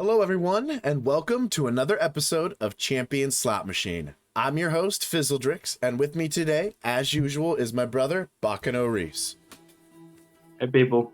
Hello, everyone, and welcome to another episode of Champion Slot Machine. I'm your host, Fizzledrix, and with me today, as usual, is my brother, Bakano Reese. Hey, people.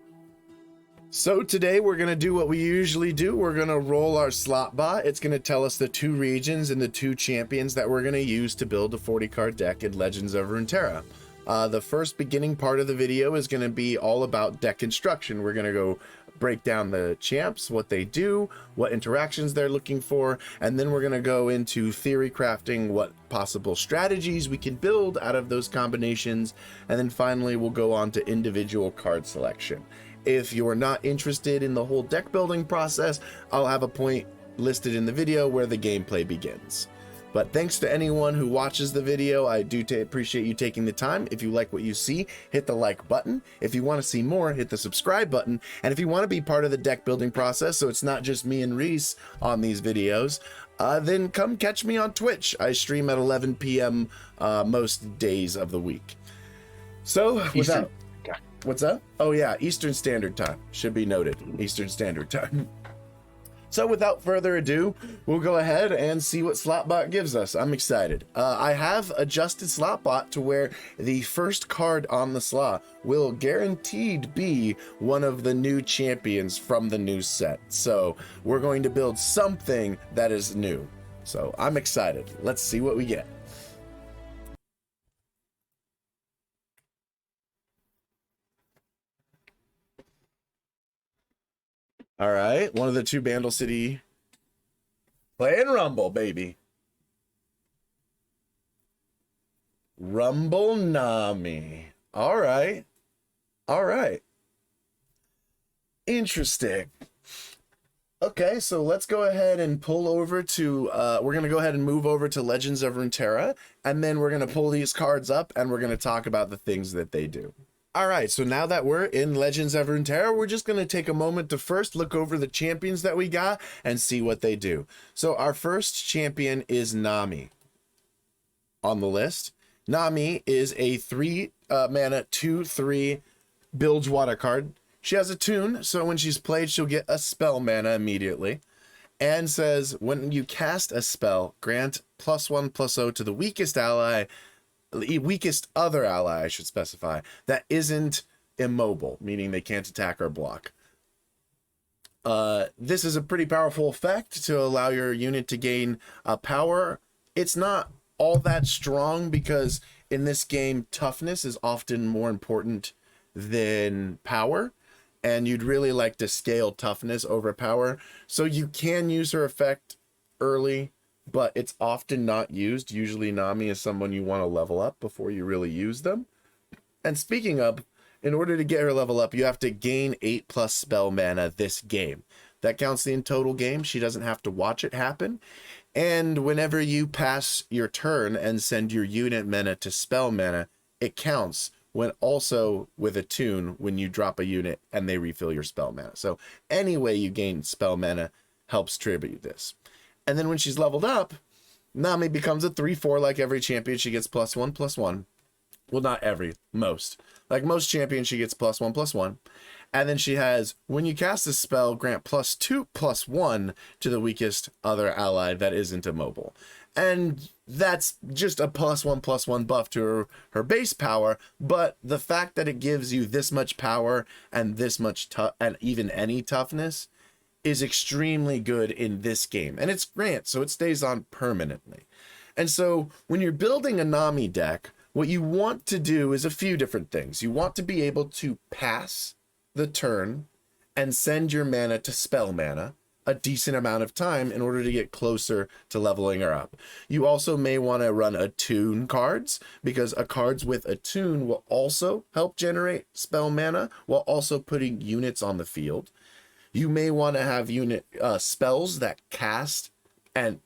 So today we're going to do what we usually do. We're going to roll our slot bot. It's going to tell us the two regions and the two champions that we're going to use to build a 40-card deck in Legends of Runeterra. The first beginning part of the video is going to be all about deck construction. We're going to go break down the champs, what they do, what interactions they're looking for, and then we're going to go into theory crafting, what possible strategies we can build out of those combinations, and then finally we'll go on to individual card selection. If you're not interested in the whole deck building process, I'll have a point listed in the video where the gameplay begins. But thanks to anyone who watches the video. I do appreciate you taking the time. If you like what you see, hit the like button. If you want to see more, hit the subscribe button. And if you want to be part of the deck building process, so it's not just me and Reese on these videos, then come catch me on Twitch. I stream at 11 p.m. Most days of the week. So without... What's up? Oh yeah, Eastern Standard Time. Should be noted. Eastern Standard Time. So without further ado, we'll go ahead and see what Slotbot gives us. I'm excited. I have adjusted Slotbot to where the first card on the slot will guaranteed be one of the new champions from the new set. So we're going to build something that is new. So I'm excited. Let's see what we get. All right, one of the two Bandle City playing Rumble, baby. Rumble Nami. All right. All right. Interesting. Okay, so let's go ahead and pull over to, we're going to go ahead and move over to Legends of Runeterra, and then we're going to pull these cards up, and we're going to talk about the things that they do. All right, so now that we're in Legends of Runeterra, we're just going to take a moment to first look over the champions that we got and see what they do. So our first champion is Nami on the list. Nami is a 3 mana 2/3 bilge water card. She has a tune, so when she's played, she'll get a spell mana immediately. And says, when you cast a spell, grant +1/+0 to the weakest other ally, I should specify, that isn't immobile, meaning they can't attack or block. This is a pretty powerful effect to allow your unit to gain power. It's not all that strong because in this game, toughness is often more important than power, and you'd really like to scale toughness over power. So you can use her effect early, but it's often not used. Usually Nami is someone you want to level up before you really use them. And speaking of, in order to get her level up, you have to gain 8+ spell mana this game. That counts in total game. She doesn't have to watch it happen. And whenever you pass your turn and send your unit mana to spell mana, it counts when also with a tune when you drop a unit and they refill your spell mana. So any way you gain spell mana helps tribute this. And then when she's leveled up, Nami becomes a 3/4 like every champion. She gets +1/+1. Well, not every, most. Like most champions, she gets +1/+1. And then she has, when you cast a spell, grant +2/+1 to the weakest other ally that isn't immobile. And that's just a +1/+1 buff to her base power. But the fact that it gives you this much power and this much and even any toughness is extremely good in this game, and it's grant, so it stays on permanently. And so when you're building a Nami deck, what you want to do is a few different things. You want to be able to pass the turn and send your mana to spell mana a decent amount of time in order to get closer to leveling her up. You also may want to run attune cards, because cards with attune will also help generate spell mana while also putting units on the field. You may want to have spells that cast and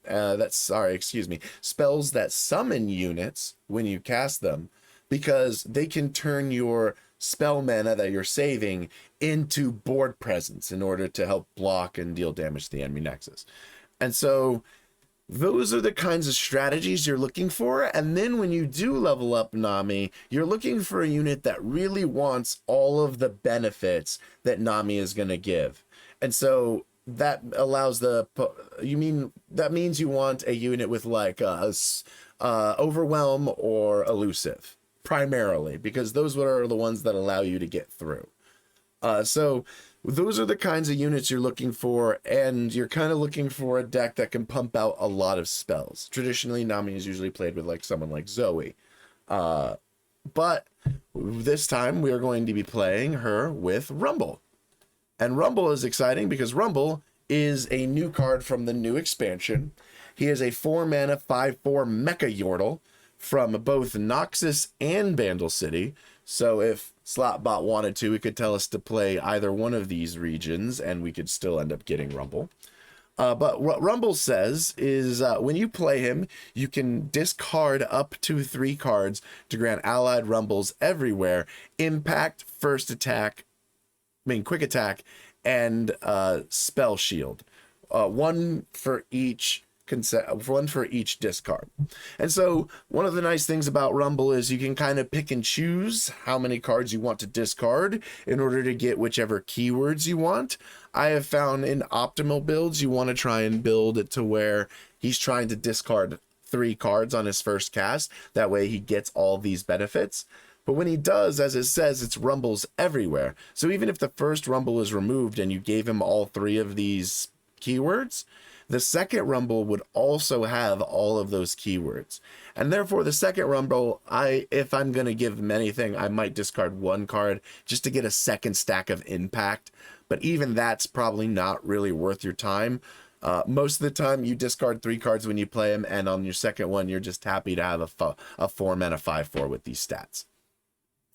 spells that summon units when you cast them, because they can turn your spell mana that you're saving into board presence in order to help block and deal damage to the enemy nexus. And so those are the kinds of strategies you're looking for. And then when you do level up Nami, you're looking for a unit that really wants all of the benefits that Nami is going to give. And so that allows that means you want a unit with like overwhelm or elusive primarily, because those are the ones that allow you to get through. So those are the kinds of units you're looking for, and you're kind of looking for a deck that can pump out a lot of spells. Traditionally, Nami is usually played with like someone like Zoe, but this time we are going to be playing her with Rumble. And Rumble is exciting because Rumble is a new card from the new expansion. He is a 4-mana 5/4 Mecha Yordle from both Noxus and Vandal City. So if Slotbot wanted to, he could tell us to play either one of these regions and we could still end up getting Rumble. But what Rumble says is when you play him, you can discard up to 3 cards to grant allied Rumbles everywhere impact, first attack, quick attack, and spell shield. One for each discard. And so one of the nice things about Rumble is you can kind of pick and choose how many cards you want to discard in order to get whichever keywords you want. I have found in optimal builds, you want to try and build it to where he's trying to discard 3 cards on his first cast. That way he gets all these benefits. But when he does, as it says, it's Rumbles everywhere. So even if the first Rumble is removed and you gave him all 3 of these keywords, the second Rumble would also have all of those keywords. And therefore, the second Rumble, if I'm going to give him anything, I might discard 1 card just to get a second stack of impact. But even that's probably not really worth your time. Most of the time, you discard 3 cards when you play him, and on your second one, you're just happy to have a 4-mana 5/4 with these stats.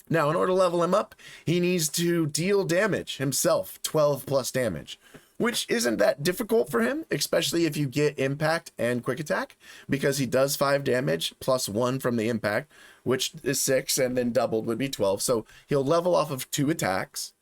Now, in order to level him up, he needs to deal damage himself, 12 plus damage, which isn't that difficult for him, especially if you get impact and quick attack, because he does 5 damage plus 1 from the impact, which is 6, and then doubled would be 12. So he'll level off of 2 attacks,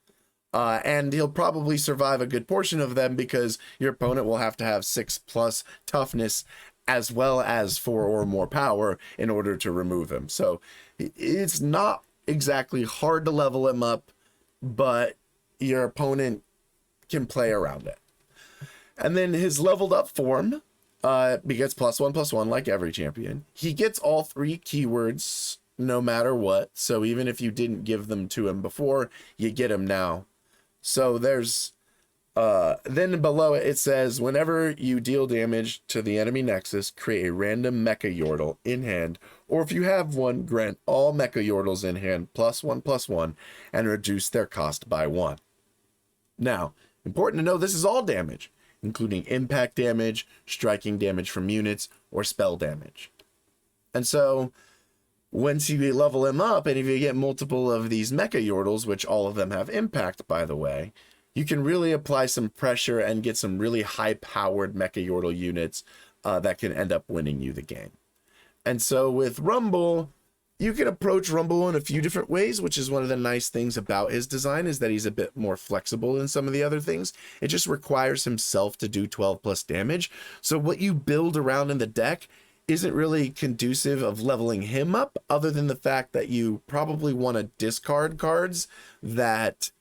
and he'll probably survive a good portion of them because your opponent will have to have 6 plus toughness as well as 4 or more power in order to remove him. So it's not exactly hard to level him up, but your opponent can play around it. And then his leveled up form, he gets +1/+1 like every champion. He gets all 3 keywords no matter what. So even if you didn't give them to him before, you get them now. So there's then below it says, whenever you deal damage to the enemy nexus, create a random Mecha Yordle in hand, or if you have one, grant all Mecha Yordles in hand +1/+1 and reduce their cost by 1. Now, important to know, this is all damage, including impact damage, striking damage from units, or spell damage. And so once you level him up, and if you get multiple of these Mecha Yordles, which all of them have impact, by the way, you can really apply some pressure and get some really high-powered Mecha Yordle units that can end up winning you the game. And so with Rumble, you can approach Rumble in a few different ways, which is one of the nice things about his design, is that he's a bit more flexible than some of the other things. It just requires himself to do 12 plus damage. So what you build around in the deck isn't really conducive of leveling him up, other than the fact that you probably want to discard cards that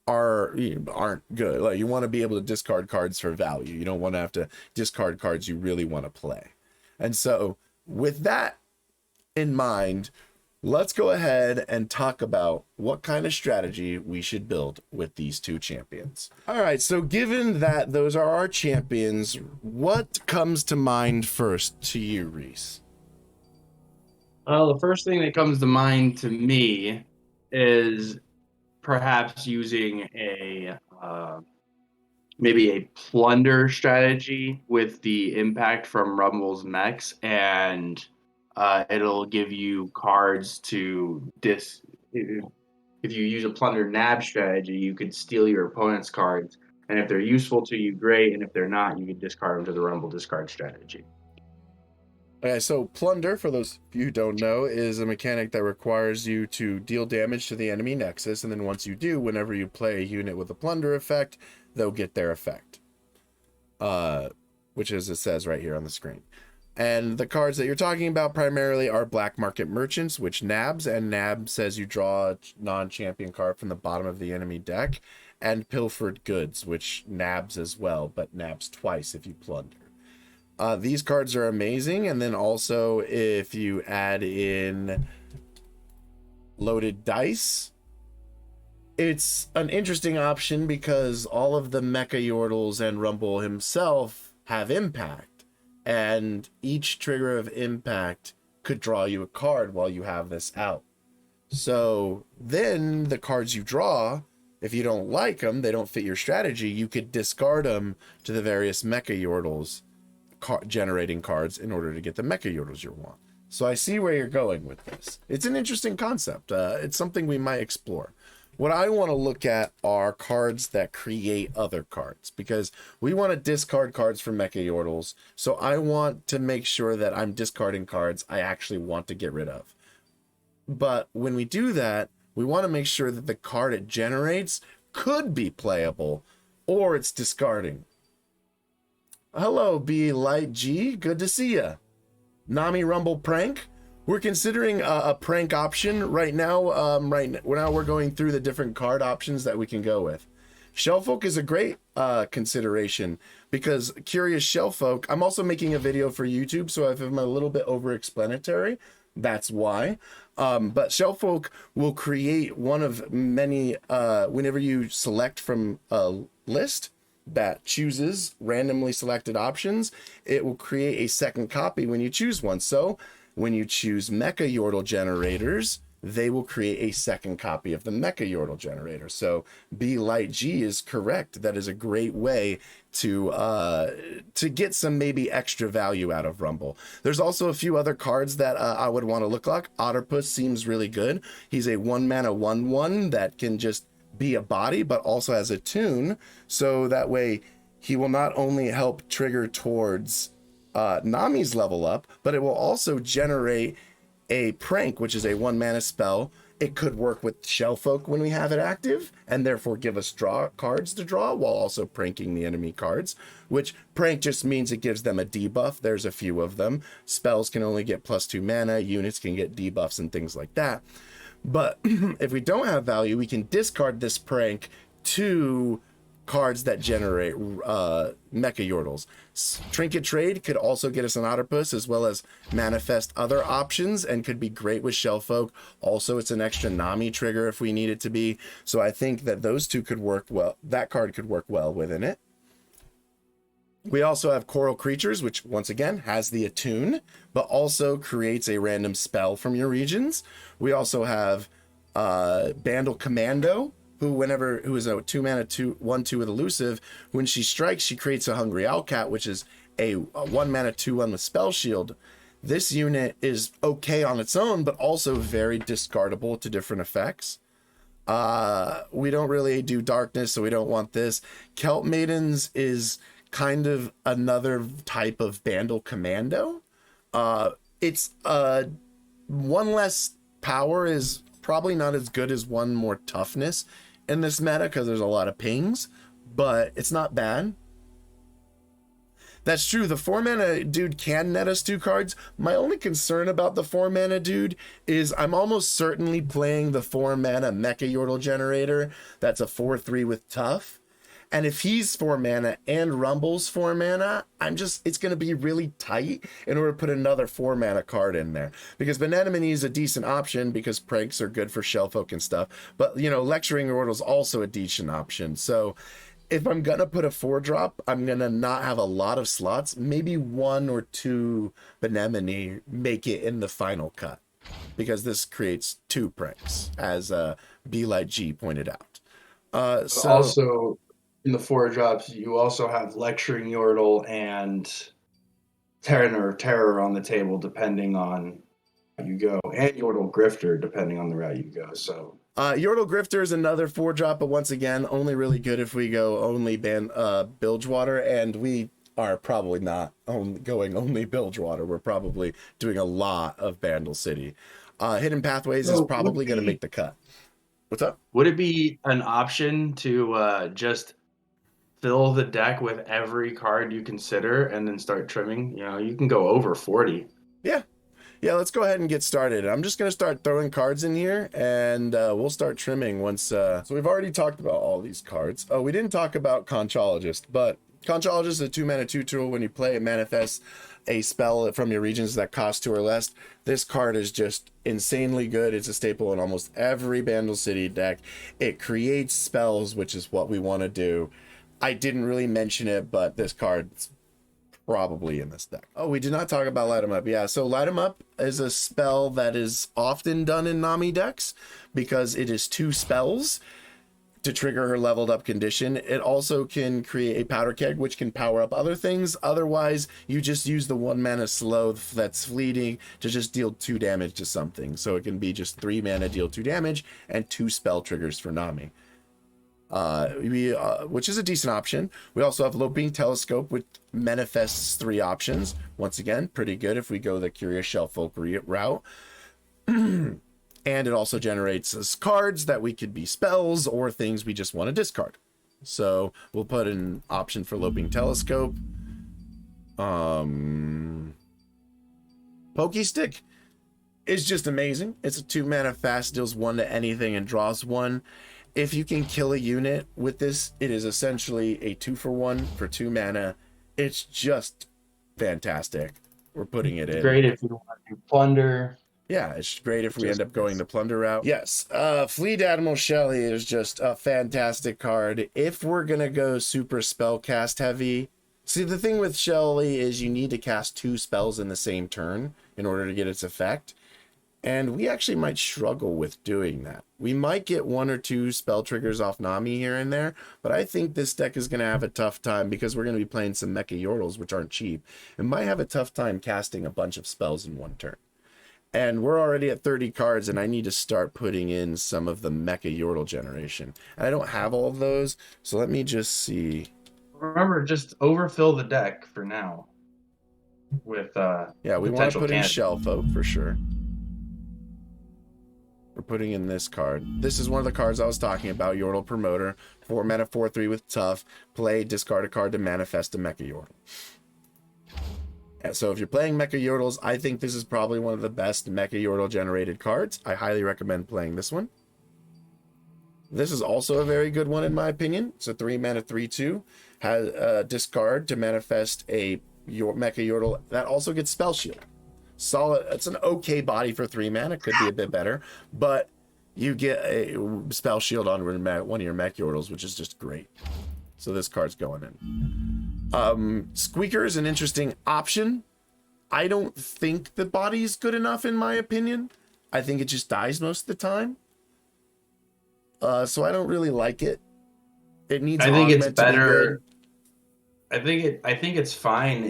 aren't good. Like, you want to be able to discard cards for value. You don't want to have to discard cards you really want to play. And so with that in mind, let's go ahead and talk about what kind of strategy we should build with these 2 champions. All right, so given that those are our champions, what comes to mind first to you, Reese? Well, the first thing that comes to mind to me is perhaps using maybe a plunder strategy with the impact from Rumble's mechs, and it'll give you cards to If you use a plunder nab strategy, you could steal your opponent's cards, and if they're useful to you, great, and if they're not, you can discard them to the Rumble discard strategy. Okay, so Plunder, for those of you who don't know, is a mechanic that requires you to deal damage to the enemy nexus, and then once you do, whenever you play a unit with a Plunder effect, they'll get their effect. Which, as it says right here on the screen. And the cards that you're talking about primarily are Black Market Merchants, which nabs, and nab says you draw a non-champion card from the bottom of the enemy deck, and pilfered goods, which nabs as well, but nabs twice if you plunder. These cards are amazing, and then also if you add in loaded dice, it's an interesting option because all of the Mecha Yordles and Rumble himself have impact, and each trigger of impact could draw you a card while you have this out. So then the cards you draw, if you don't like them, they don't fit your strategy, you could discard them to the various Mecha Yordles generating cards in order to get the Mecha Yordles you want. So I see where you're going with this. It's an interesting concept. It's something we might explore. What I want to look at are cards that create other cards, because we want to discard cards from Mecha Yordles. So I want to make sure that I'm discarding cards I actually want to get rid of. But when we do that, we want to make sure that the card it generates could be playable, or it's discarding. Hello, B Light G. Good to see ya. Nami Rumble prank. We're considering a prank option right now. Now we're going through the different card options that we can go with. Shellfolk is a great consideration because Curious Shellfolk. I'm also making a video for YouTube, so if I'm a little bit over-explanatory, that's why. But Shellfolk will create one of many whenever you select from a list that chooses randomly selected options, it will create a second copy when you choose one. So when you choose Mecha Yordle generators, they will create a second copy of the Mecha Yordle generator. So B Light G is correct. That is a great way to get some maybe extra value out of Rumble. There's also a few other cards that I would want to look like. Otterpuss seems really good. He's a 1-mana 1/1 that can just be a body, but also has a tune. So that way he will not only help trigger towards Nami's level up, but it will also generate a prank, which is a 1-mana spell. It could work with Shellfolk when we have it active, and therefore give us cards to draw while also pranking the enemy cards, which prank just means it gives them a debuff. There's a few of them. Spells can only get +2 mana, units can get debuffs and things like that. But if we don't have value, we can discard this prank to cards that generate Mecha Yordles. Trinket Trade could also get us an Otterpuss, as well as manifest other options, and could be great with Shellfolk. Also, it's an extra Nami trigger if we need it to be. So I think that those two could work well. That card could work well within it. We also have Coral Creatures, which once again has the attune, but also creates a random spell from your regions. We also have Bandle Commando, who is a 2-mana 1/2 with elusive. When she strikes, she creates a Hungry Owlcat, which is a 1-mana 2/1 with Spell Shield. This unit is okay on its own, but also very discardable to different effects. We don't really do darkness, so we don't want this. Kelp Maidens is kind of another type of Bandle Commando. It's 1 less power is probably not as good as 1 more toughness in this meta because there's a lot of pings, but it's not bad. That's true. The 4-mana dude can net us 2 cards. My only concern about the 4-mana dude is I'm almost certainly playing the 4-mana Mecha Yordle generator. That's a 4/3 with tough. And if he's 4 mana and Rumble's 4 mana, it's going to be really tight in order to put another 4 mana card in there. Because Benemone is a decent option because pranks are good for Shellfolk and stuff. But, Lecturing Yordle is also a decent option. So if I'm going to put a 4-drop, I'm going to not have a lot of slots. Maybe 1 or 2 Benemone make it in the final cut. Because this creates 2 pranks, as B Light G pointed out. Also, in the 4-drops, you also have Lecturing Yordle and Terror on the table, depending on how you go, and Yordle Grifter, depending on the route you go. So Yordle Grifter is another 4-drop, but once again, only really good if we go only Bilgewater, and we are probably not going only Bilgewater. We're probably doing a lot of Bandle City. Hidden Pathways is probably going to make the cut. What's up? Would it be an option to just fill the deck with every card you consider and then start trimming? You can go over 40. Yeah. Yeah, let's go ahead and get started. I'm just going to start throwing cards in here, and we'll start trimming once... So we've already talked about all these cards. Oh, we didn't talk about Conchologist, but Conchologist is a 2-mana 2 tool. When you play, it manifests a spell from your regions that cost 2 or less. This card is just insanely good. It's a staple in almost every Bandle City deck. It creates spells, which is what we want to do. I didn't really mention it, but this card's probably in this deck. Oh, we did not talk about Light 'em Up. Yeah, so Light 'em Up is a spell that is often done in Nami decks because it is 2 spells to trigger her leveled up condition. It also can create a powder keg, which can power up other things. Otherwise, you just use the 1 mana sloth that's fleeting to just deal 2 damage to something. So it can be just 3 mana, deal 2 damage, and 2 spell triggers for Nami. Which is a decent option. We also have Loping Telescope, which manifests 3 options. Once again, pretty good if we go the Curious Shell Folk route. And it also generates us cards that we could be spells or things we just want to discard. So we'll put an option for Loping Telescope. Pokestick is just amazing. It's a 2 mana fast, deals 1 to anything and draws 1. If you can kill a unit with this, it is essentially a 2-for-1 for 2 mana. It's just fantastic. We're putting it in. Great if you want to do plunder. Yeah, it's great if we end up going the plunder route. Yes, Fleet Admiral Shelley is just a fantastic card. If we're going to go super spell cast heavy... See, the thing with Shelley is you need to cast 2 spells in the same turn in order to get its effect. And we actually might struggle with doing that. We might get 1 or 2 spell triggers off Nami here and there, but I think this deck is going to have a tough time because we're going to be playing some Mecha Yordles, which aren't cheap, and might have a tough time casting a bunch of spells in 1 turn. And we're already at 30 cards, and I need to start putting in some of the Mecha Yordle generation. And I don't have all of those, so let me just see. Remember, just overfill the deck for now with yeah, we want to put in candidates. Shell Folk for sure. We're putting in this card. This is one of the cards I was talking about, Yordle Promoter. 4 mana, 4/3 with tough. Play, discard a card to manifest a Mecha Yordle. And so if you're playing Mecha Yordles, I think this is probably one of the best Mecha Yordle generated cards. I highly recommend playing this one. This is also a very good one in my opinion. It's a 3 mana 3/2. Has discard to manifest a Mecha Yordle that also gets Spell Shield. Solid. It's an okay body for 3 mana. Could be a bit better, but you get a Spell Shield on one of your Mech Yordles, which is just great. So this card's going in. Squeaker is an interesting option. I don't think the body's good enough in my opinion. I think it just dies most of the time. So I don't really like it. It needs. I think it's better. I think it's fine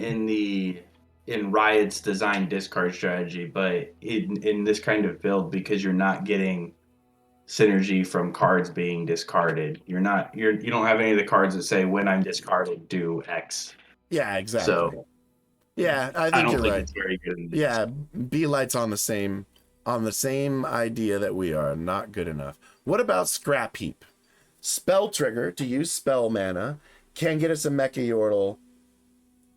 in Riot's design discard strategy, but in this kind of build, because you're not getting synergy from cards being discarded. You don't have any of the cards that say when I'm discarded do X. Yeah, exactly. So yeah, I think I don't you're think right. it's very good. Yeah, B-Light's on the same idea that we are not good enough. What about Scrap Heap? Spell trigger to use spell mana, can get us a Mecha Yordle,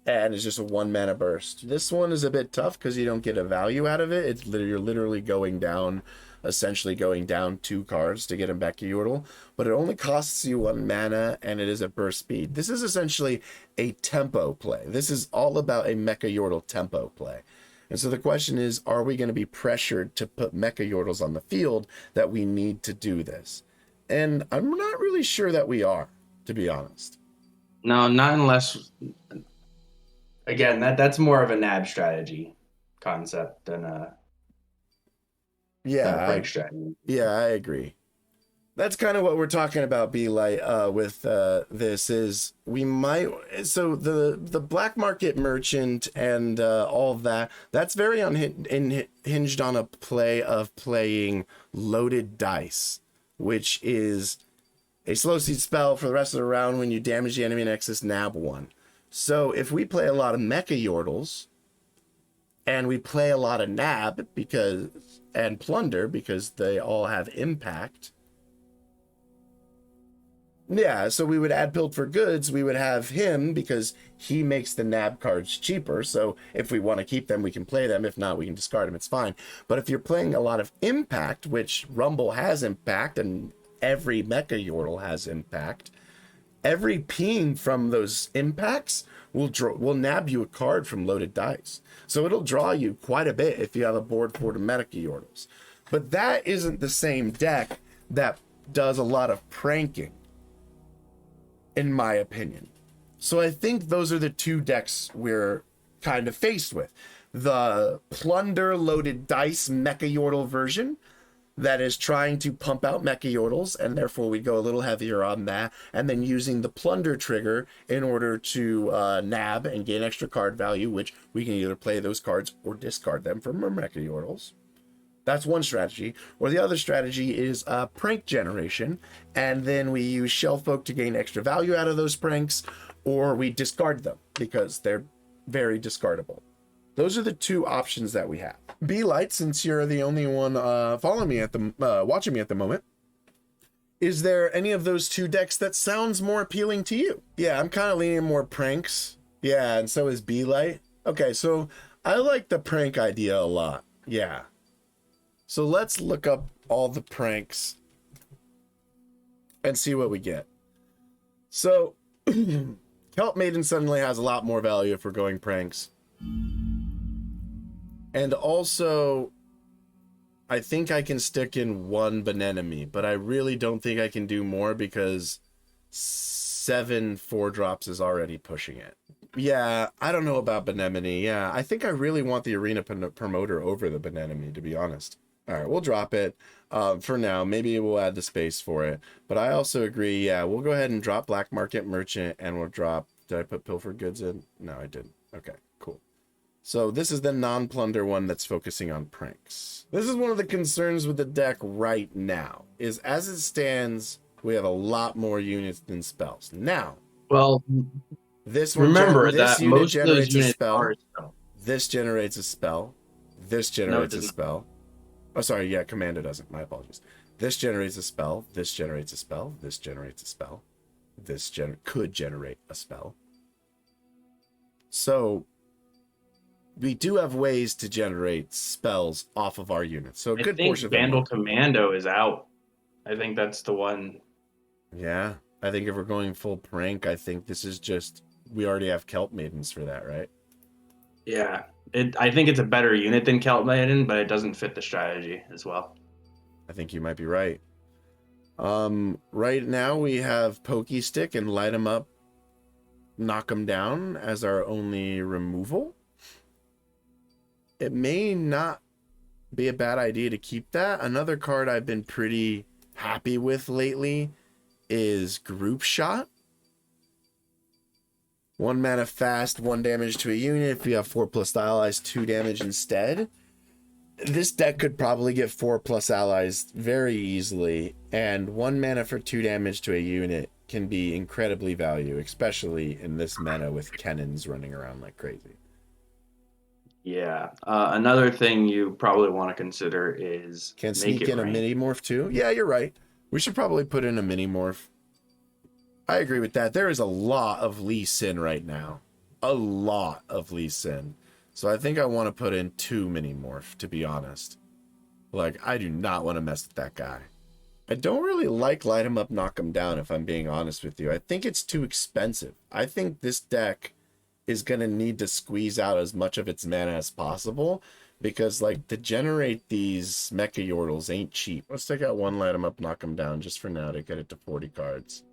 and it's just a 1 mana burst. This one is a bit tough because you don't get a value out of it. You're literally going down, essentially going down 2 cards to get a Mecha Yordle, but it only costs you 1 mana, and it is a burst speed. This is essentially a tempo play. This is all about a Mecha Yordle tempo play. And so the question is, are we going to be pressured to put Mecha Yordles on the field that we need to do this? And I'm not really sure that we are, to be honest. No, not unless... Again, that's more of a nab strategy concept than a break strategy. Yeah, I agree. That's kind of what we're talking about, B-Light, with this is we might... So the black market merchant and all that, that's very hinged on a play of playing loaded dice, which is a slow seed spell for the rest of the round. When you damage the enemy nexus, nab 1. So if we play a lot of Mecha Yordles and we play a lot of nab and plunder because they all have impact, Yeah, so we would add Build for Goods. We would have him because he makes the NAB cards cheaper. So if we want to keep them, we can play them. If not, we can discard them. It's fine. But if you're playing a lot of Impact, which Rumble has Impact and every Mecha Yordle has Impact, every ping from those impacts will nab you a card from loaded dice. So it'll draw you quite a bit if you have a board for the Mecha Yordles. But that isn't the same deck that does a lot of pranking, in my opinion. So I think those are the two decks we're kind of faced with. The plunder loaded dice Mecha Yordle version that is trying to pump out Mecha Yordles, and therefore we go a little heavier on that, and then using the plunder trigger in order to nab and gain extra card value, which we can either play those cards or discard them from our Mecha Yordles. That's one strategy. Or the other strategy is prank generation, and then we use Shellfolk to gain extra value out of those pranks, or we discard them because they're very discardable. Those are the two options that we have. B-Light, since you're the only one following me at the watching me at the moment, is there any of those two decks that sounds more appealing to you? Yeah, I'm kind of leaning more pranks. Yeah, and so is B-Light. Okay, so I like the prank idea a lot. Yeah. So let's look up all the pranks and see what we get. So Kelp Maiden suddenly has a lot more value if we're going pranks. And also, I think I can stick in one Banenemy, but I really don't think I can do more because 7 4-drops is already pushing it. Yeah, I don't know about Banenemy. Yeah, I think I really want the Arena Promoter over the Banenemy, to be honest. All right, we'll drop it for now. Maybe we'll add the space for it. But I also agree, yeah, we'll go ahead and drop Black Market Merchant, and we'll drop... Did I put Pilfer Goods in? No, I didn't. Okay, cool. So this is the non-plunder one that's focusing on pranks. This is one of the concerns with the deck right now, is as it stands, we have a lot more units than spells. Now, well, this one remember this that unit most of generates those units a spell. are spell. This generates a spell. This generates a spell. Oh, sorry, yeah, Commando doesn't. My apologies. This generates a spell. This generates a spell. This generates a spell. This could generate a spell. So we do have ways to generate spells off of our units. So a good portion of them. Vandal Commando is out. I think that's the one. Yeah, I think if we're going full prank, I think this is just... We already have Kelp Maidens for that, right? Yeah. I think it's a better unit than Kelp Maiden, but it doesn't fit the strategy as well. I think you might be right. Right now we have Pokey Stick and Light 'em Up, Knock 'em Down as our only removal. It may not be a bad idea to keep that. Another card I've been pretty happy with lately is Group Shot. 1 mana fast, 1 damage to a unit. If you have 4+ allies, 2 damage instead. This deck could probably get 4+ allies very easily, and 1 mana for 2 damage to a unit can be incredibly valuable, especially in this meta with cannons running around like crazy. Yeah. Another thing you probably want to consider is can sneak in a mini morph too. Yeah, you're right. We should probably put in a mini morph. I agree with that. There is a lot of Lee Sin right now. A lot of Lee Sin. So I think I want to put in 2 mini morph, to be honest. Like, I do not want to mess with that guy. I don't really like Light 'em Up, Knock 'em Down, if I'm being honest with you. I think it's too expensive. I think this deck is going to need to squeeze out as much of its mana as possible, because, like, to generate these Mecha Yordles ain't cheap. Let's take out 1 Light 'em Up, Knock 'em Down just for now to get it to 40 cards.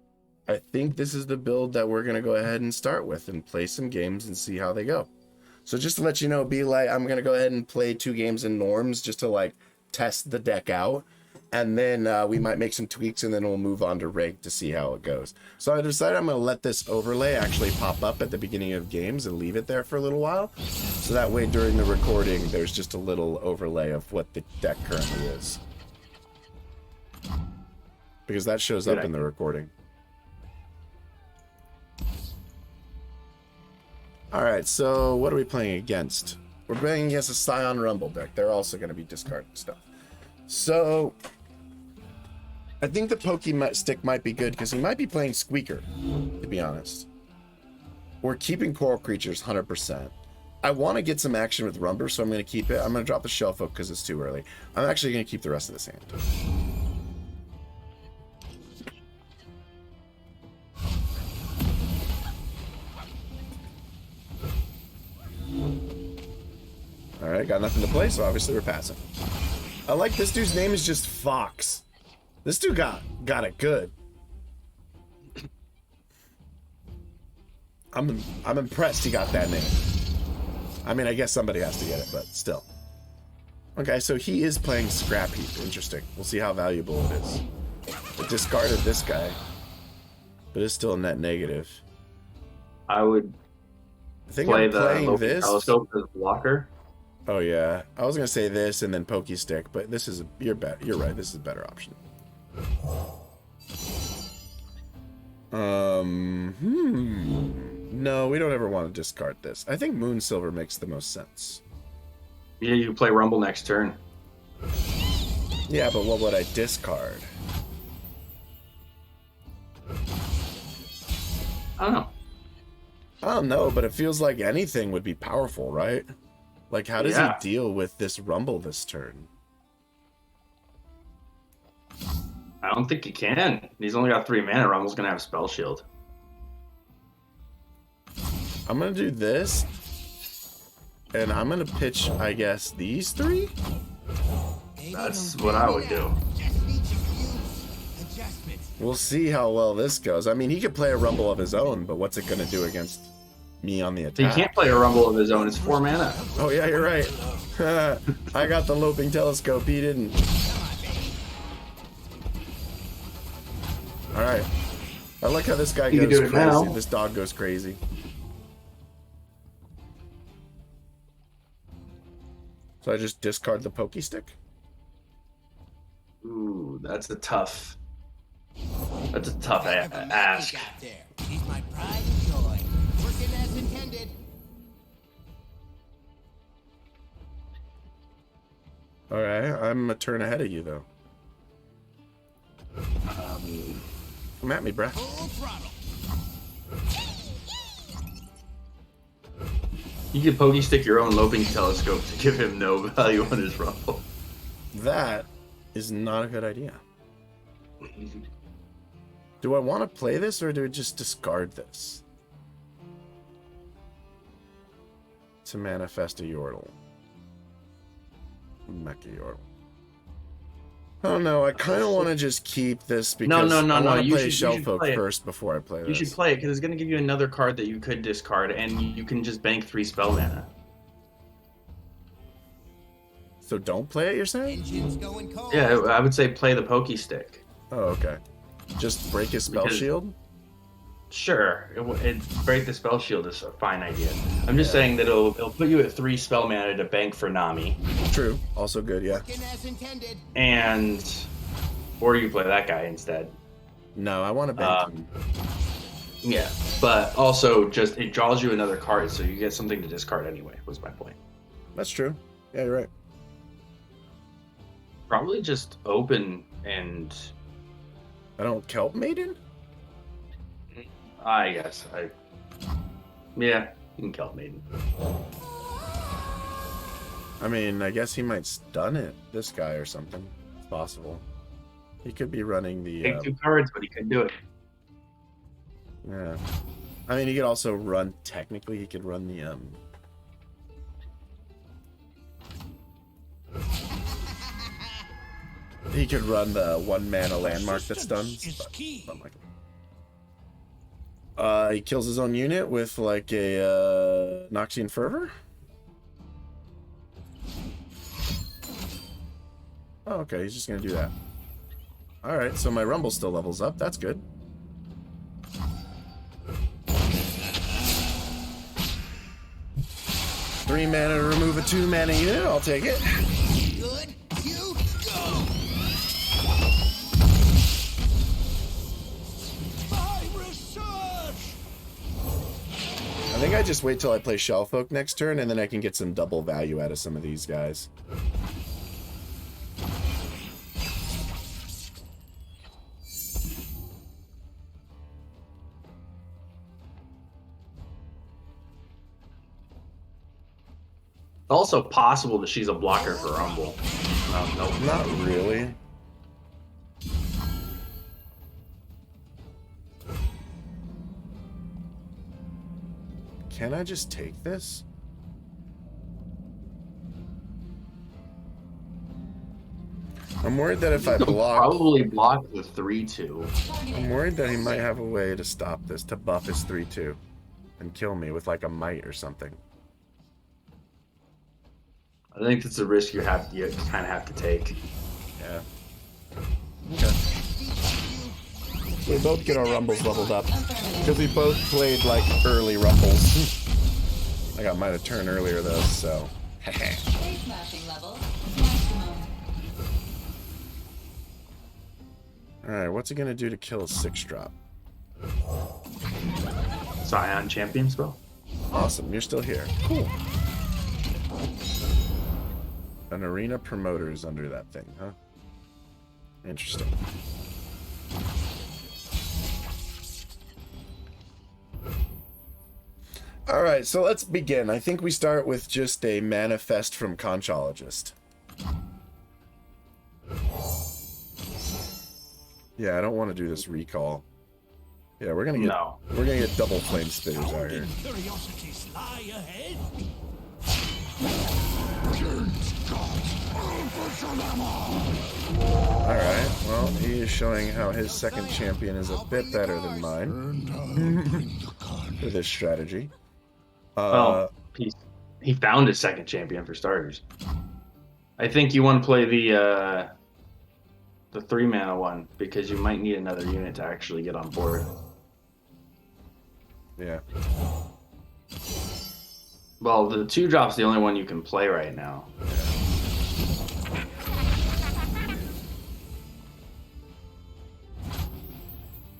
I think this is the build that we're going to go ahead and start with and play some games and see how they go. So just to let you know, B-Light, I'm going to go ahead and play 2 games in Norms just to, like, test the deck out. And then we might make some tweaks, and then we'll move on to Rig to see how it goes. So I decided I'm going to let this overlay actually pop up at the beginning of games and leave it there for a little while. So that way during the recording, there's just a little overlay of what the deck currently is. Because that shows up in the recording. Alright, so what are we playing against? We're playing against a Scion Rumble deck. They're also going to be discarding stuff. So, I think the stick might be good because he might be playing Squeaker, to be honest. We're keeping Coral Creatures 100%. I want to get some action with Rumber, so I'm going to keep it. I'm going to drop the Shell Folk because it's too early. I'm actually going to keep the rest of this hand. Alright, got nothing to play, so obviously we're passing. I like this dude's name is just Fox. This dude got it good. I'm impressed he got that name. I mean, I guess somebody has to get it, but still. Okay, so he is playing Scrap Heap. Interesting. We'll see how valuable it is. It discarded this guy, but it's still a net negative. I would play the telescope as blocker. Oh yeah, I was gonna say this and then Pokey Stick, but this is you're right. This is a better option. No, we don't ever want to discard this. I think Moon Silver makes the most sense. Yeah, you play Rumble next turn. Yeah, but what would I discard? I don't know, but it feels like anything would be powerful, right? Like, how does he deal with this Rumble this turn? I don't think he can. He's only got 3 mana. Rumble's gonna have Spell Shield. I'm gonna do this, and I'm gonna pitch, I guess, these 3? That's what I would do. We'll see how well this goes. I mean, he could play a Rumble of his own, but what's it gonna do against me on the attack? He can't play a Rumble of his own. It's 4 mana. Oh yeah, you're right. I got the Loping Telescope. He didn't. All right. I like how this guy goes crazy. Now. This dog goes crazy. So I just discard the Pokey Stick? Ooh, that's a tough ask. He's my pride and joy. Working as intended. All right, I'm a turn ahead of you though. Come at me, bruh. You can Pokey Stick your own Loping Telescope to give him no value on his Rumble. That is not a good idea. Do I want to play this or do I just discard this? To manifest a Yordle. Mecha Yordle. I don't know. I kind of want to just keep this because I want to play Shellfolk first before I play this. You should play it because it's going to give you another card that you could discard, and you can just bank 3 spell mana. So don't play it, you're saying? Yeah, I would say play the Pokey Stick. Oh, okay. Just break his spell shield? Sure. Break the spell shield is a fine idea. I'm just saying that it'll put you at 3 spell mana to bank for Nami. True. Also good, yeah. Or you play that guy instead. No, I want to bank him. Yeah, but also just it draws you another card, so you get something to discard anyway, was my point. That's true. Yeah, you're right. Probably just open and... I don't Kelp Maiden? I guess. Yeah, you can Kelp Maiden. I mean, I guess he might stun it, this guy or something. It's possible. He could be running the... Take 2 cards, but he could do it. Yeah. I mean, he could also run... Technically, he could run the... He could run the 1 mana landmark that stuns. But like he kills his own unit with like a Noxian Fervor. Oh, okay, he's just gonna do that. Alright, so my Rumble still levels up. That's good. Three mana to remove a 2 mana unit. I'll take it. Good. You go. I think I just wait till I play Shellfolk next turn, and then I can get some double value out of some of these guys. Also possible that she's a blocker for Rumble. No. Not really. Can I just take this? I'm worried that if I block... Probably block the 3-2. I'm worried that he might have a way to stop this, to buff his 3-2. And kill me with like a might or something. I think that's a risk you kind of have to take. Yeah. Okay. We both get our rumbles leveled up. Because we both played like early rumbles. I got mine a turn earlier though, so. Alright, what's he gonna do to kill a 6-drop? Scion champion spell. Awesome, you're still here. Cool. An arena promoter is under that thing, huh? Interesting. Alright, so let's begin. I think we start with just a manifest from Conchologist. Yeah, I don't want to do this recall. Yeah, we're gonna get double flame spitters out here. Curiosities lie ahead. Alright, well, he is showing how his second champion is a bit better than mine. For this strategy. Well, he found his second champion for starters. I think you want to play the 3-mana one because you might need another unit to actually get on board. Yeah. Well, the 2-drop's the only one you can play right now.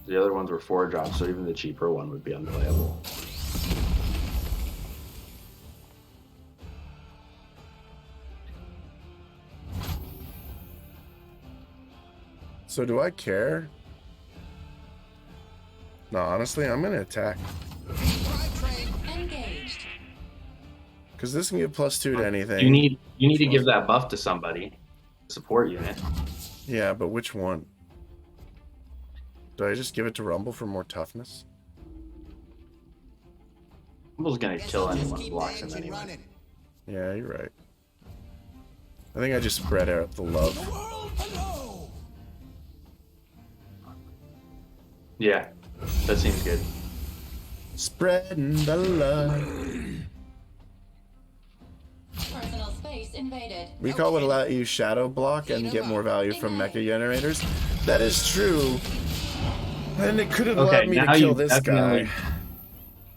The other ones were 4-drops, so even the cheaper one would be unplayable. So do I care? No, honestly, I'm gonna attack. Engaged. Because this can give +2 to anything. You need to give that buff to somebody. Support unit. Yeah, but which one? Do I just give it to Rumble for more toughness? Rumble's gonna kill anyone who blocks him anyway. Yeah, you're right. I think I just spread out the love. Yeah, that seems good. Spreading the love. Personal space invaded. Recall would allow you shadow block and get more value from mecha generators. That is true. And it could have allowed me to kill this guy.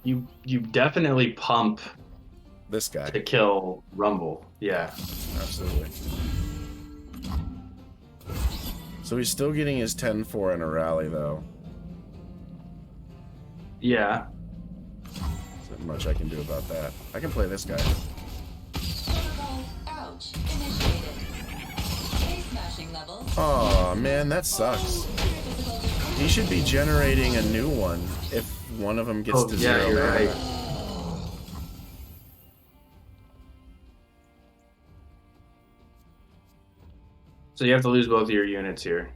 You definitely pump This guy. to kill Rumble. Yeah. Absolutely. So he's still getting his 10-4 in a rally, though. Yeah. There's not much I can do about that. I can play this guy. Ouch. Initiated. Base smashing levels. Aw, man, that sucks. He should be generating a new one if one of them gets to 0 you're mana. right. So you have to lose both of your units here.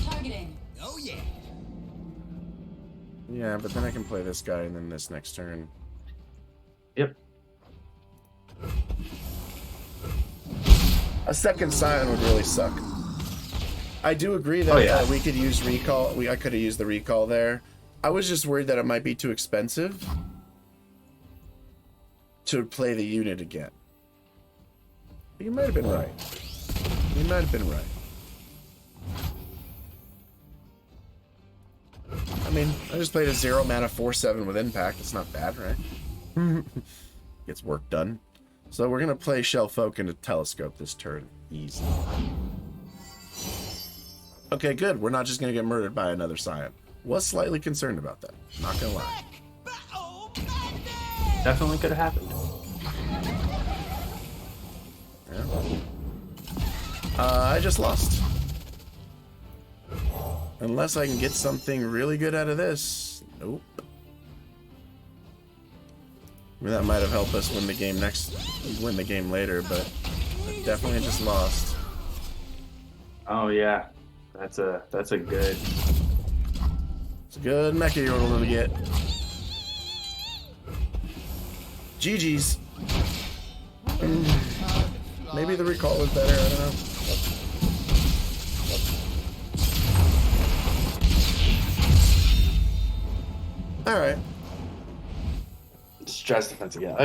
Targeting. Oh yeah. Yeah, but then I can play this guy and then this next turn. Yep. A second Scion would really suck. I do agree that we could use recall. I could have used the recall there. I was just worried that it might be too expensive to play the unit again. You might have been right. You might have been right. I mean, I just played a 0 mana 4/7 with impact. It's not bad, right? Gets work done. So we're gonna play Shell Folk into Telescope this turn. Easy. Okay, good. We're not just gonna get murdered by another Scion. Was slightly concerned about that. Not gonna lie. Definitely could have happened. Yeah. I just lost. Unless I can get something really good out of this. Nope. mean, that might have helped us win the game later, but definitely just lost. Oh yeah, that's a good. It's a good mecha yordle to get. GG's. Maybe the recall was better, I don't know. Alright. Stress defense again.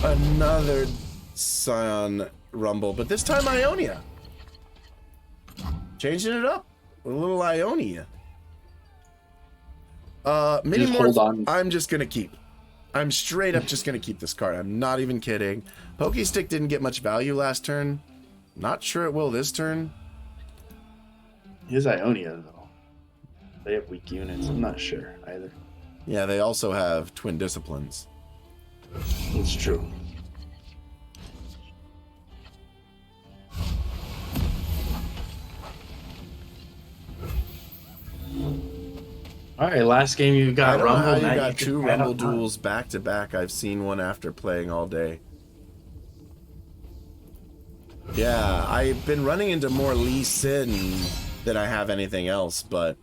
Another Scion Rumble, but this time Ionia. Changing it up with a little Ionia. Mini Just hold Morph, on. I'm just gonna keep. I'm straight up just gonna keep this card. I'm not even kidding. Pokestick didn't get much value last turn. Not sure it will this turn. Here's Ionia though. They have weak units. I'm not sure either. Yeah, they also have Twin Disciplines. It's true. All right, last game you I got don't know Rumble. how you now got can two add Rumble up. duels back to back. I've seen one after playing all day. Yeah, I've been running into more Lee Sin than I have anything else, but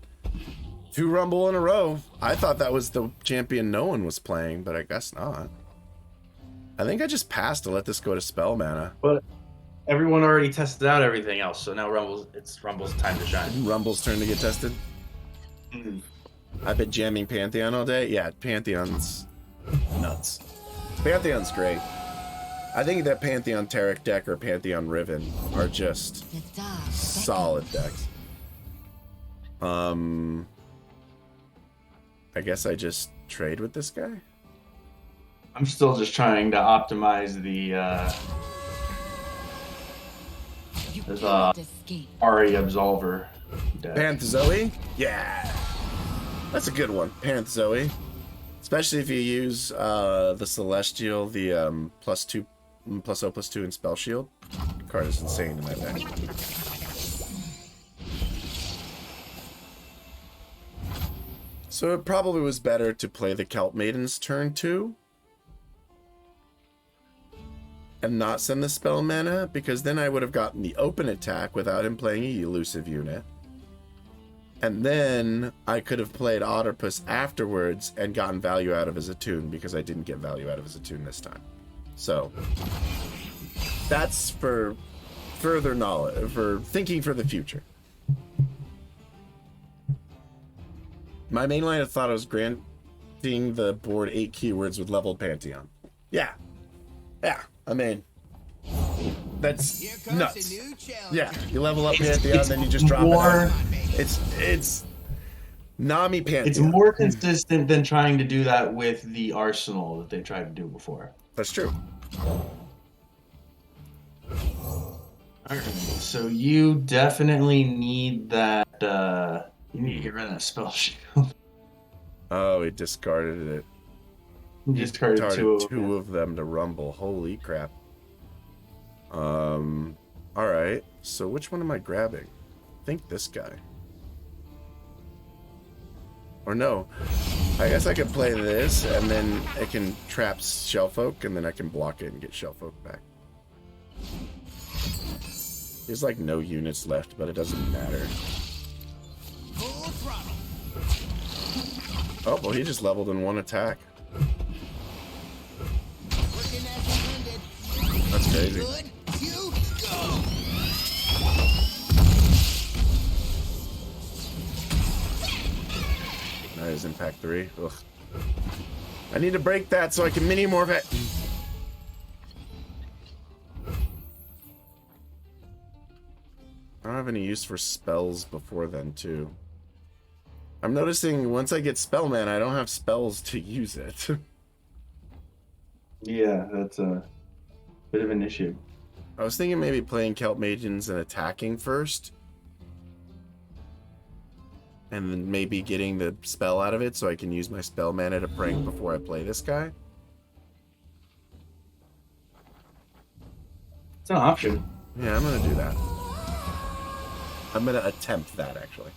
two Rumble in a row. I thought that was the champion no one was playing, but I guess not. I think I just passed to let this go to spell mana. But everyone already tested out everything else, so now it's Rumble's time to shine. Rumble's turn to get tested. I've been jamming Pantheon all day. Yeah, Pantheon's nuts. Pantheon's great. I think that Pantheon Taric deck or Pantheon Riven are just solid decks. I guess I just trade with this guy. I'm still just trying to optimize the Ari Absolver deck. Panth Zoe? Yeah. That's a good one. Panth Zoe. Especially if you use the Celestial, the +2, +0/+2 and Spell Shield. The card is insane in that deck. So it probably was better to play the Kelp Maiden's turn 2 and not send the spell mana, because then I would have gotten the open attack without him playing a elusive unit. And then I could have played Otterpus afterwards and gotten value out of his Attune, because I didn't get value out of his Attune this time. So that's for further knowledge, for thinking for the future. My main line of thought was granting the board 8 keywords with leveled Pantheon. Yeah. Yeah. I mean, that's nuts. Yeah. You level up Pantheon, then you just drop it out. It's Nami Pantheon. It's more consistent than trying to do that with the Arsenal that they tried to do before. That's true. Alright, so you definitely need that, you need to get rid of that spell shield. Oh, he discarded it. You discarded two of them to Rumble. Holy crap. Alright. So which one am I grabbing? I think this guy. Or no. I guess I could play this, and then it can trap Shellfolk, and then I can block it and get Shellfolk back. There's like no units left, but it doesn't matter. Oh, well, he just leveled in one attack. That's crazy. That is impact 3. Ugh. I need to break that so I can mini morph it. I don't have any use for spells before then, too. I'm noticing once I get spell mana, I don't have spells to use it. Yeah, that's a bit of an issue. I was thinking maybe playing Kelp Maidens and attacking first. And then maybe getting the spell out of it so I can use my spell mana to prank before I play this guy. It's an option. Yeah, I'm gonna do that. I'm gonna attempt that, actually.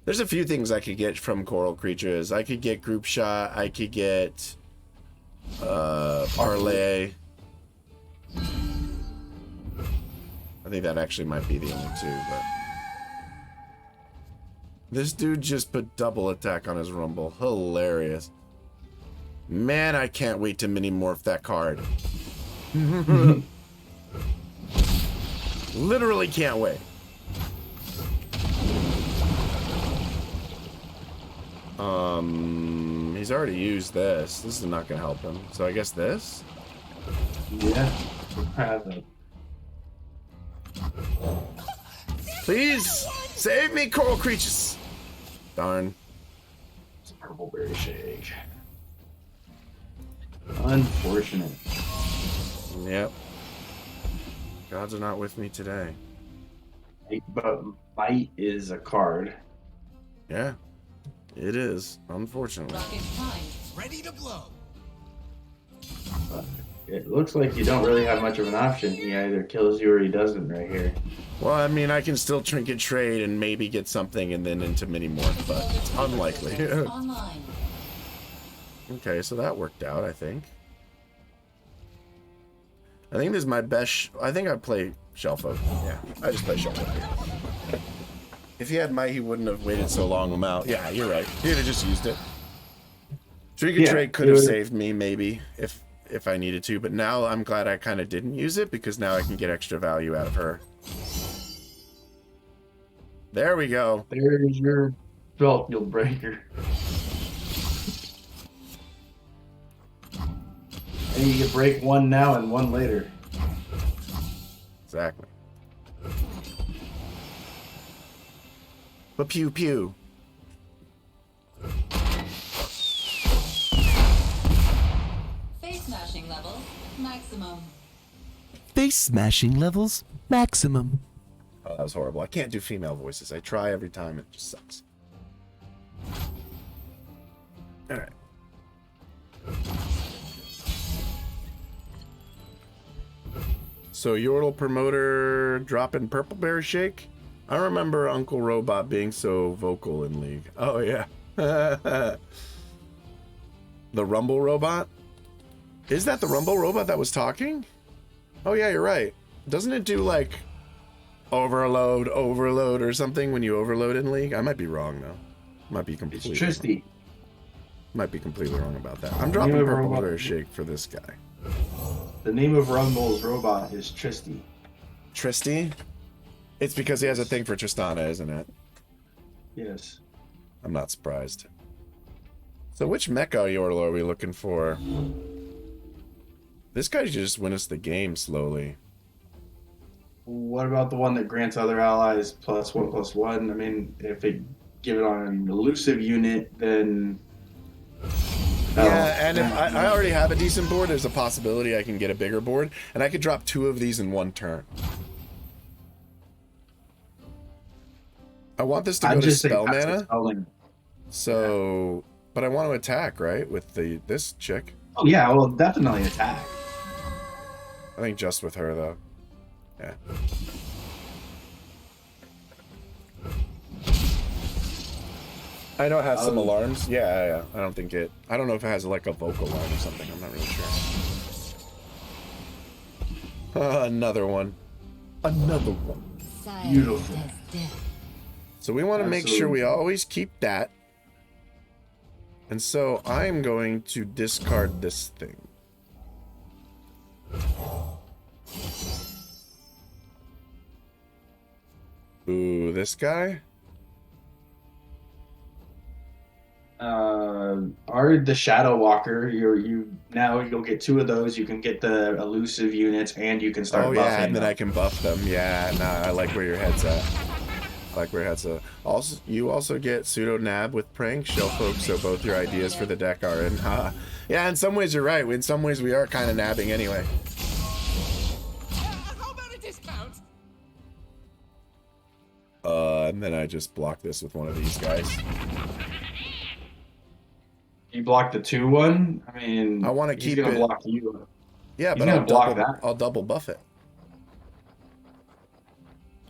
There's a few things I could get from coral creatures. I could get group shot. I could get parlay. I think that actually might be the only two, but this dude just put double attack on his rumble. Hilarious. Man, I can't wait to mini morph that card. Literally can't wait. He's already used this. This is not gonna help him. So I guess this? Yeah. Have it. Please save me, coral creatures. Darn. It's a purple berry shake. Unfortunate. Yep. Gods are not with me today. But Might is a card. Yeah, it is, unfortunately. Rocket time. Ready to blow. It looks like you don't really have much of an option. He either kills you or he doesn't right here. Well, I mean, I can still trinket trade and maybe get something and then into mini morph, but it's unlikely. Online. Okay, so that worked out, I think. I think this is my best. I think I play Shelfo. Yeah, I just play Shelfo here. If he had might, he wouldn't have waited so long him out. Yeah, you're right. He'd have just used it. Trinket trade could have saved me, maybe, if I needed to, but now I'm glad I kind of didn't use it because now I can get extra value out of her. There we go. There's your belt, you'll breaker. And you can break one now and one later. Exactly. But pew pew. Face smashing level maximum. Face smashing levels maximum. Oh, that was horrible. I can't do female voices. I try every time. It just sucks. All right. So Yordle promoter dropping Purple Bear Shake. I remember Uncle Robot being so vocal in League. Oh yeah. The Rumble Robot? Is that the Rumble Robot that was talking? Oh yeah, you're right. Doesn't it do like overload or something when you overload in League? I might be wrong though. Might be completely It's Tristy. wrong. Might be completely wrong about that. I'm dropping Purple Bear Shake for this guy. The name of Rumble's robot is Tristy. Tristy? It's because he has a thing for Tristana, isn't it? Yes. I'm not surprised. So which Mecha Yordle are we looking for? This guy should just win us the game slowly. What about the one that grants other allies +1/+1? I mean, if it give it on an elusive unit, then Yeah, and if I already have a decent board, there's a possibility I can get a bigger board, and I could drop 2 of these in one turn. I want this to go to spell mana. So, but I want to attack, right? With this chick. Oh yeah, well definitely attack. I think just with her though. Yeah. I know it has some alarms. Yeah. I don't think it. I don't know if it has like a vocal alarm or something. I'm not really sure. Another one. Another one. Beautiful. So we want to make sure we always keep that. And so I'm going to discard this thing. Ooh, this guy? Are the Shadow Walker, you'll get 2 of those. You can get the elusive units and you can start buffing. Oh yeah, and then I can buff them. Yeah, nah, I like where your head's at. Also, you also get pseudo nab with prank shell folk, so both your ideas for the deck are in. Yeah, in some ways you're right. In some ways we are kind of nabbing anyway. How about a discount? And then I just block this with one of these guys. You block the 2/1. I mean, I want to keep he's gonna it. block you. Yeah, He's but gonna block that. I'll double buff it.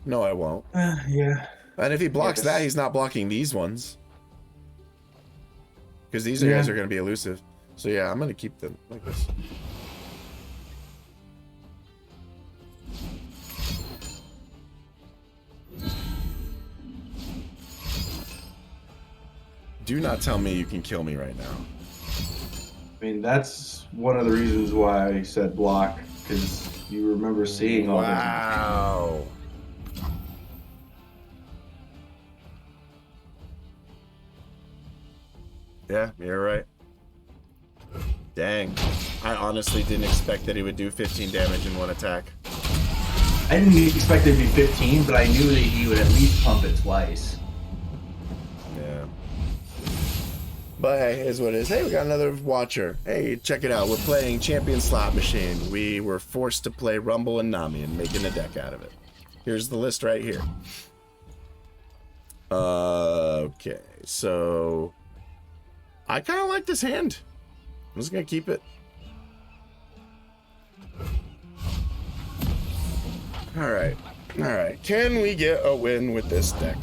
No, I won't. Yeah. And if he blocks Yes. that, he's not blocking these ones. Because these guys are going to be elusive. So yeah, I'm going to keep them like this. Do not tell me you can kill me right now. I mean, that's one of the reasons why I said block, because you remember seeing all this. Wow. Yeah, you're right. Dang. I honestly didn't expect that he would do 15 damage in one attack. I didn't expect it to be 15, but I knew that he would at least pump it twice. Yeah. But hey, is what it is. Hey, we got another watcher. Hey, check it out. We're playing Champion Slot Machine. We were forced to play Rumble and Nami and making a deck out of it. Here's the list right here. Okay, so I kind of like this hand. I'm just gonna keep it. All right. Can we get a win with this deck?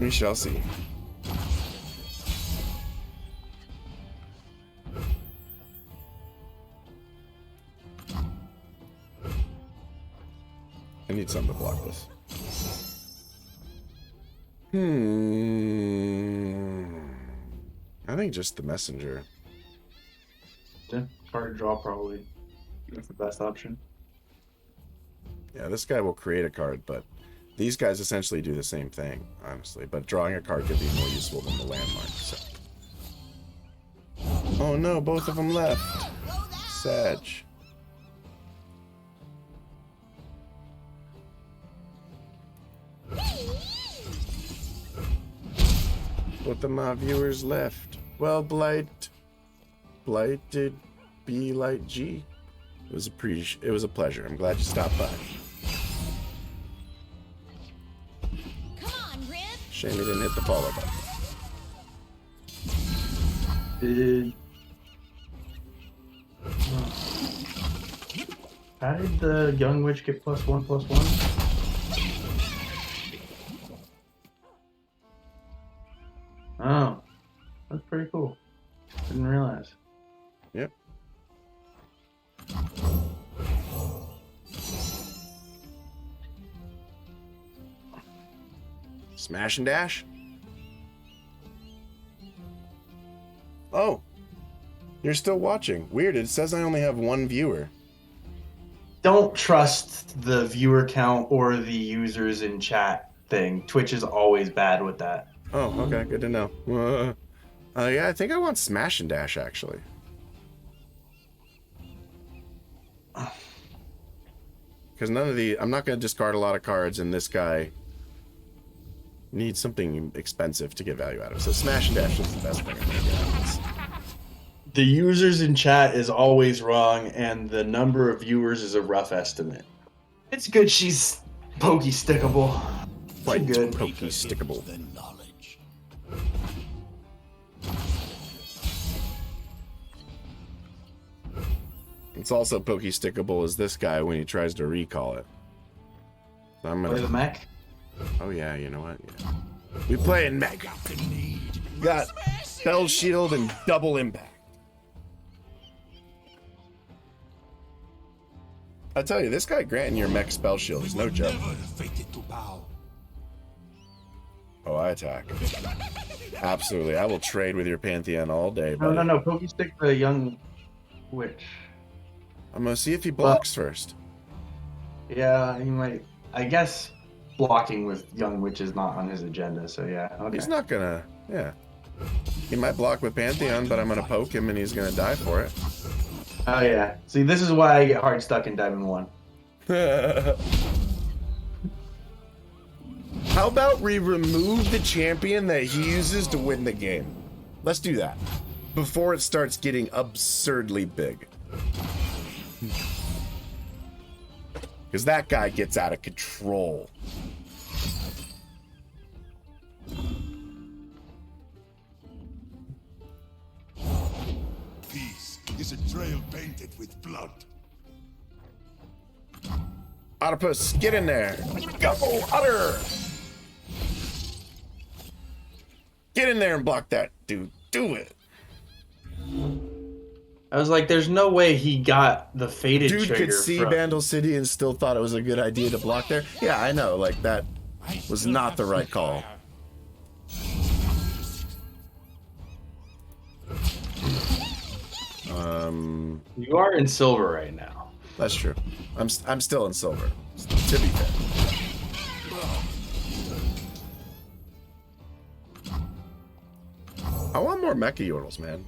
We shall see. I need something to block this. I think just the messenger. Yeah, card draw probably. That's the best option. Yeah, this guy will create a card, but these guys essentially do the same thing, honestly. But drawing a card could be more useful than the landmark. So. Oh no, both of them left. Sag. Both of my viewers left. Well, Blighted B Light G. It was a pleasure. I'm glad you stopped by. Come on, Rib. Shame you didn't hit the follow button. How did the young witch get +1/+1? Oh, that's pretty cool. Didn't realize. Yep. Smash and dash. Oh, you're still watching. Weird. It says I only have one viewer. Don't trust the viewer count or the users in chat thing. Twitch is always bad with that. Oh, okay. Good to know. Yeah, I think I want smash and dash actually. Because I'm not going to discard a lot of cards, and this guy needs something expensive to get value out of. So smash and dash is the best thing I'm going to get out of this. The users in chat is always wrong, and the number of viewers is a rough estimate. It's good she's pokey stickable. Quite good. pokey stickable. The knowledge. It's also pokey stickable as this guy when he tries to recall it. So I'm Play the gonna. mech. Oh yeah, you know what? Yeah. We play in mech. Got spell shield and double impact. I tell you, this guy granting your mech spell shield is no joke. Oh, I attack. Absolutely, I will trade with your Pantheon all day, buddy. No. Pokey stick the young witch. I'm gonna see if he blocks first. Yeah, he might. I guess blocking with young witch is not on his agenda, so yeah. Okay. He's not gonna. Yeah. He might block with Pantheon, but I'm gonna poke him and he's gonna die for it. Oh yeah. See, this is why I get hard stuck in Diamond 1. How about we remove the champion that he uses to win the game? Let's do that before it starts getting absurdly big. Because that guy gets out of control. Peace is a trail painted with blood. Octopus, get in there. Go, Otter. Get in there and block that dude. Do it. I was like, there's no way he got the faded Dude trigger could see from... Vandal City and still thought it was a good idea to block there. Yeah, I know. Like, that was not the right call. You are in silver right now. That's true. I'm still in silver, to be fair. I want more mecha yordles, man.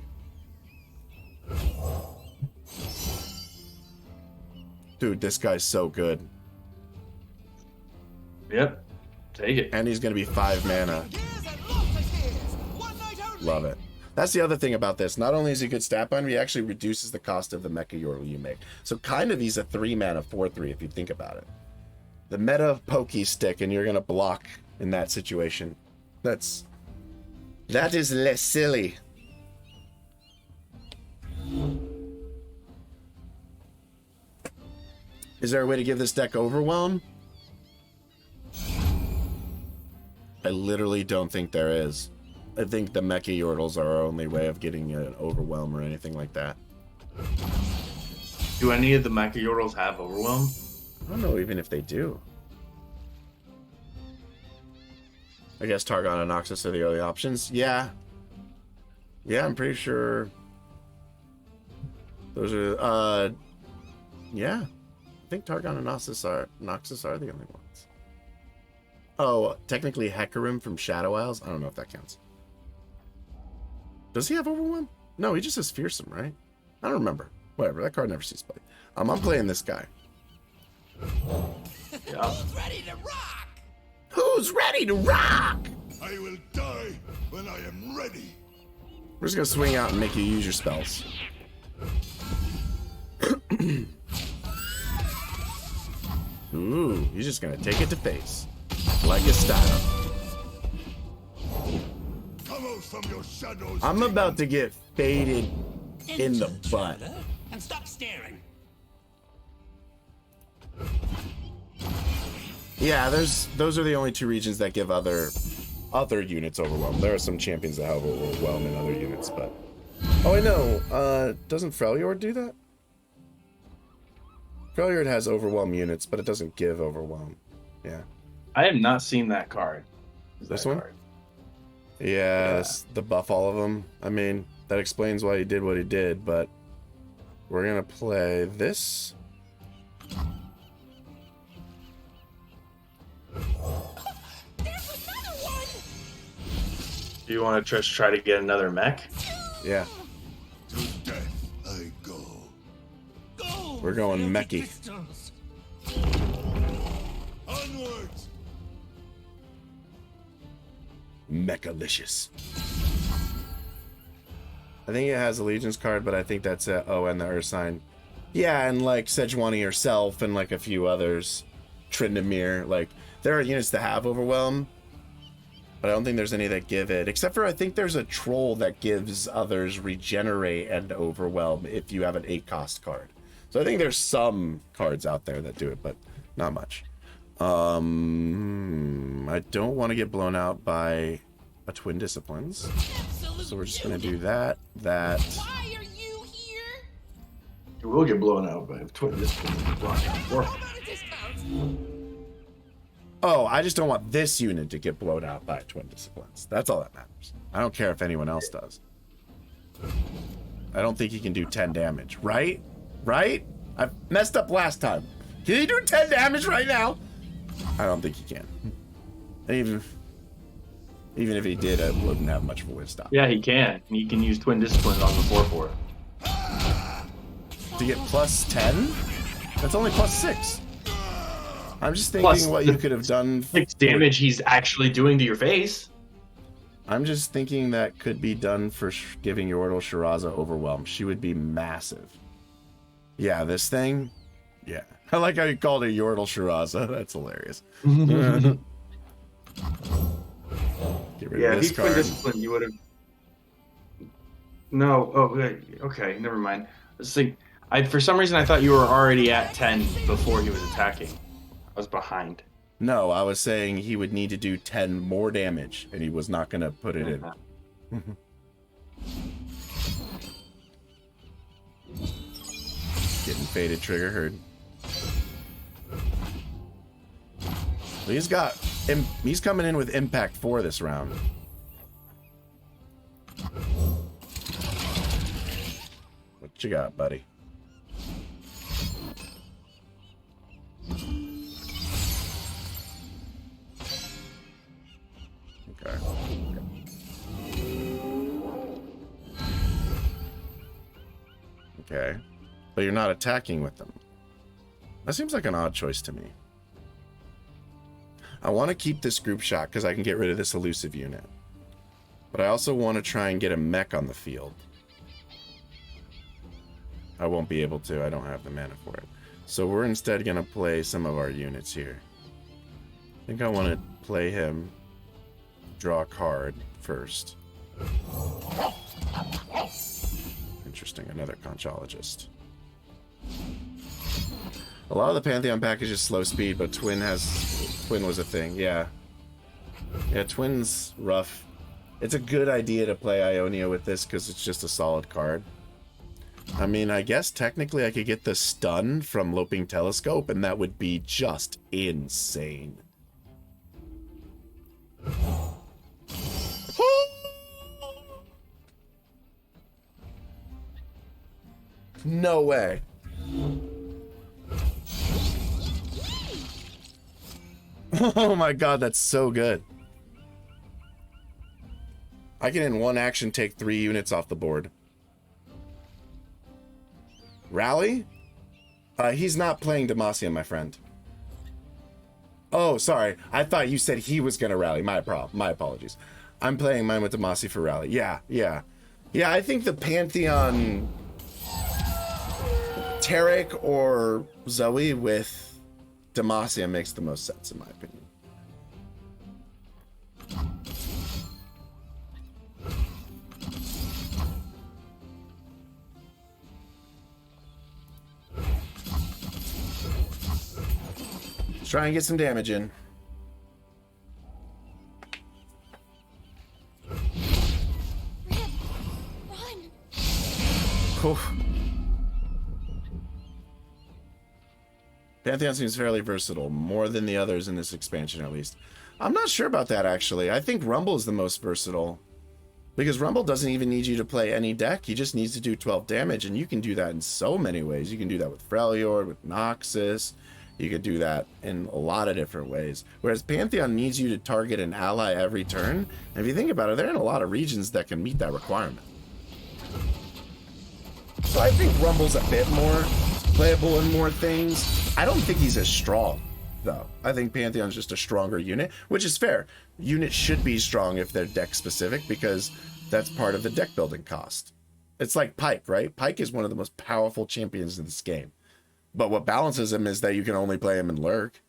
Dude, this guy's so good. Yep. Take it. And he's gonna be 5 mana. Love it. That's the other thing about this. Not only is he a good stat binder, he actually reduces the cost of the mecha yordle you make. So kind of he's a 3 mana 4/3 if you think about it. The meta pokey stick and you're gonna block in that situation. That is less silly. Is there a way to give this deck overwhelm? I literally don't think there is. I think the mecha yordles are our only way of getting an overwhelm or anything like that. Do any of the mecha yordles have overwhelm? I don't know even if they do. I guess Targon and Noxus are the only options. Yeah. Yeah, I'm pretty sure those are yeah. I think Targon and Noxus are the only ones. Oh, technically Hecarim from Shadow Isles? I don't know if that counts. Does he have Overwhelm? No, he just has Fearsome, right? I don't remember. Whatever, that card never sees play. I'm playing this guy. Yeah. Who's ready to rock? Who's ready to rock? I will die when I am ready. We're just gonna swing out and make you use your spells. Ooh, he's just gonna take it to face. Like his style. Come out from your shadows. I'm about to get faded in the butt. And stop staring. Yeah, those are the only 2 regions that give other units overwhelm. There are some champions that have overwhelm in other units, but oh, I know. Doesn't Freljord do that? Freljord has overwhelm units, but it doesn't give overwhelm. Yeah. I have not seen that card. This one? Yeah, the buff all of them. I mean, that explains why he did what he did, but we're gonna play this. There's another one. Do you want to just try to get another mech? Yeah, To death I go. Go. we're going mechy. Pistols. Onwards. Mechalicious. I think it has a Legion's card, but I think that's it. Oh, and the Earth Sign. Yeah, and like Sejuani herself and like a few others. Tryndamere. Like, there are units that have Overwhelm, but I don't think there's any that give it. Except for I think there's a Troll that gives others Regenerate and Overwhelm if you have an 8-cost card. So I think there's some cards out there that do it, but not much. I don't want to get blown out by a Twin Disciplines. So we're just going to do that. Why are you here? You will get blown out by a twin discipline. How about a discount? Oh, I just don't want this unit to get blown out by Twin Disciplines. That's all that matters. I don't care if anyone else does. I don't think he can do 10 damage, right? Right? I messed up last time. Can he do 10 damage right now? I don't think he can. And even if he did, I wouldn't have much of a win stop. Yeah, he can. He can use twin disciplines on the 4/4. To get plus 10? That's only plus 6. I'm just thinking Plus what you could have done. 6 damage he's actually doing to your face. I'm just thinking that could be done for giving Yordle Shiraza Overwhelm. She would be massive. Yeah, this thing? Yeah. I like how you called it Yordle Shiraza. That's hilarious. Get rid Yeah, of if this he's twin card. discipline, you would have. No. Oh, okay. Never mind. It's like for some reason I thought you were already at 10 before he was attacking. I was behind. No, I was saying he would need to do 10 more damage, and he was not going to put it in. Getting faded trigger herd. He's coming in with impact 4 this round. What you got, buddy? Okay. Okay. But you're not attacking with them. That seems like an odd choice to me. I want to keep this group shot because I can get rid of this elusive unit. But I also want to try and get a mech on the field. I won't be able to. I don't have the mana for it. So we're instead going to play some of our units here. I think I want to play him. Draw a card first. Interesting. Another conchologist. A lot of the Pantheon package is slow speed, but Twin was a thing. Yeah. Yeah, Twin's rough. It's a good idea to play Ionia with this because it's just a solid card. I mean, I guess technically I could get the stun from Loping Telescope, and that would be just insane. No way. Oh my god, that's so good. I can in one action take 3 units off the board. Rally? He's not playing Demacia, my friend. Oh, sorry. I thought you said he was going to rally. My apologies. I'm playing mine with Demacia for rally. Yeah. Yeah, I think the Pantheon... Tarek or Zoe with Demacia makes the most sense, in my opinion. Let's try and get some damage in. Run! Oof. Pantheon seems fairly versatile, more than the others in this expansion at least. I'm not sure about that actually. I think Rumble is the most versatile. Because Rumble doesn't even need you to play any deck, he just needs to do 12 damage, and you can do that in so many ways. You can do that with Freljord, with Noxus, you could do that in a lot of different ways. Whereas Pantheon needs you to target an ally every turn, and if you think about it, they're in a lot of regions that can meet that requirement. So I think Rumble's a bit more playable in more things. I don't think he's as strong, though. I think Pantheon's just a stronger unit, which is fair. Units should be strong if they're deck specific, because that's part of the deck building cost. It's like Pyke, right? Pyke is one of the most powerful champions in this game. But what balances him is that you can only play him in Lurk.